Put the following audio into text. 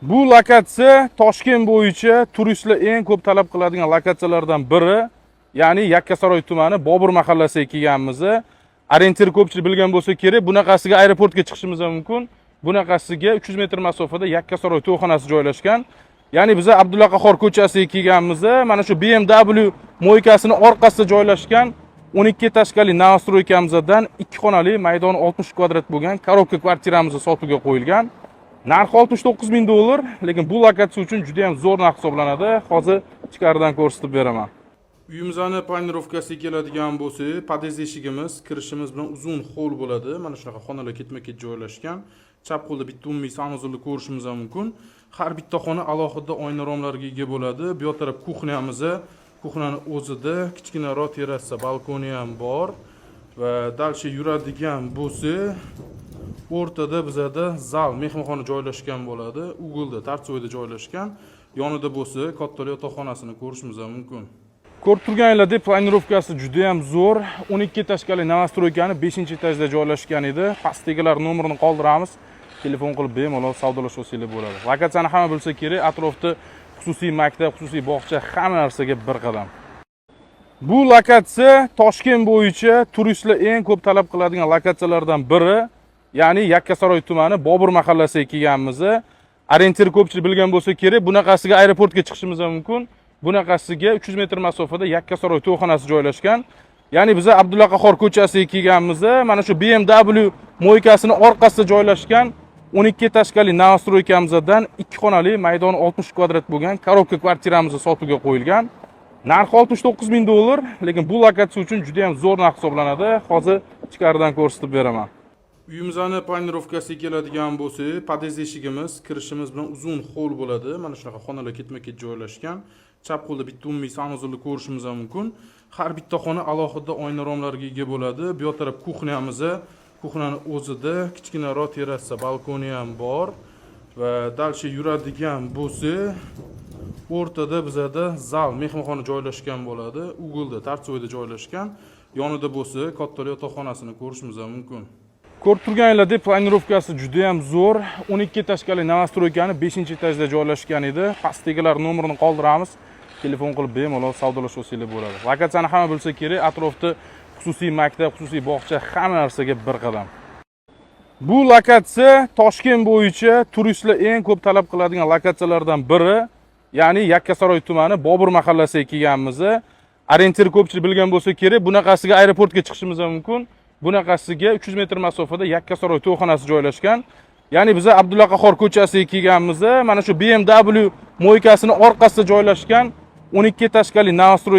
Bu lokatsiya Toshkent bo'yicha turistlar eng ko'p talab qiladigan lokatsiyalardan biri. Ya'ni Yakkasaroy tumani Bobur mahallasiga kelganmiz. Orientir ko'pchilik bilgan bo'lsa kerak, bunaqasiga aeroportga chiqishimiz mumkin. Bunaqasiga 300 metr masofada Yakkasaroy to'yxonasi joylashgan. Ya'ni biz Abdulla Qahhor ko'chasiga kelganmiz. Mana shu BMW mo'ykasining orqasida joylashgan 12 etaskali novostroykamizdan 2 xonali maydoni 60 kvadrat bo'lgan korobka kvartiramiz sotuvga qo'yilgan. Narxi $69,000, lekin bu lokatsiya uchun juda ham zo'r narx hisoblanadi. Hozir ichkaridan ko'rsatib beraman. Uyimizni planirovkasiga keladigan bo'lsak, pod'ezd eshigimiz kirishimiz bilan uzun hol bo'ladi. Mana shunaqa xonalar ketma-ket joylashgan. Chap qo'lda bitta umumiy sanuzulni ko'rishimiz mumkin. Har bitta xona alohida oyna romlarga ega bo'ladi. Bu yoq taraf kuxnyamiz. Kuxnaning o'zida kichkinaroq terrasa, balkoni ham bor va dalcha yuradigan bo'lsa, o'rtada bizada zal, mehmonxona joylashgan bo'ladi. Ugilda, tartsoyda joylashgan. Yonida bo'lsa, katta yotoqxonasini ko'rishimiz mumkin. Ko'rib turganinglardek, planirovkasi juda ham zo'r. 12 etaskali novostroykani 5-etajda joylashgan edi. Pastdagilar nomerini qoldiramiz. Telefon qilib bemalol savdolashsangiz bo'ladi. Lokatsiyani hamma bilsa kerak, atrofda xususiy maktab, xususiy bog'cha, hamma narsaga bir qadam. Bu lokatsiya Toshkent bo'yicha turistlar eng ko'p talab qiladigan lokatsiyalardan biri. Ya'ni Yakkasaroy tumani Bobur mahallasiga kelganmiz. Orientir ko'pchilik bilgan bo'lsa kerak, bunaqasiga aeroportga chiqishimiz mumkin. Bunaqasiga 300 metr masofada Yakkasaroy to'yxonasi joylashgan. Ya'ni biz Abdulla Qahhor ko'chasiga kelganmiz. Mana shu BMW mo'ykasining orqasida joylashgan 12 etaskali novostroykamizdan 2 xonali maydoni 60 kvadrat bo'lgan korobka kvartiramiz sotuvga qo'yilgan. Narxi $69,000, lekin bu lokatsiya uchun juda ham zo'r narx hisoblanadi. Hozir ichkaridan ko'rsatib beraman. Uyimizni planirovkasiga keladigan bo'lsak, pod'ezd eshigimiz kirishimiz bilan uzun hol bo'ladi. Mana shunaqa xonalar ketma-ket joylashgan. Chap qo'lda bitta umumiy sanuzulni ko'rishimiz mumkin. Har bitta xona alohida oyna romlarga ega bo'ladi. Bu yoq taraf kuxnyamiz. Kuxnaning o'zida kichkinaroq terrasa, balkoni ham bor va dalcha yuradigan bo'lsa, o'rtada bizada zal, mehmonxona joylashgan bo'ladi. Ugilda, tartsoyda joylashgan. Yonida bo'lsa, katta yotoqxonasini ko'rishimiz mumkin. Ko'rib turganinglardek, planirovkasi juda ham zo'r. 12 etaskali novostroykani 5-etajda joylashgan edi. Pastdagilar nomerini qoldiramiz. Telefon qilib bemalol savdolashsangiz bo'ladi. Lokatsiyani hamma bilsa kerak, atrofda xususiy maktab, xususiy bog'cha, hamma narsaga bir qadam. Bu lokatsiya Toshkent bo'yicha turistlar eng ko'p talab qiladigan lokatsiyalardan biri. Ya'ni Yakkasaroy tumani Bobur mahallasiga kelganmiz. Orientir ko'pchilik bilgan bo'lsa kerak, bunaqasiga aeroportga chiqishimiz mumkin. Bunaqasiga 300 metr masofada Yakkasaroy to'yxonasi joylashgan. Ya'ni biz Abdulla Qahhor ko'chasiga kelganmiz. Mana shu BMW mo'ykasining orqasida joylashgan 12 etaskali novostroy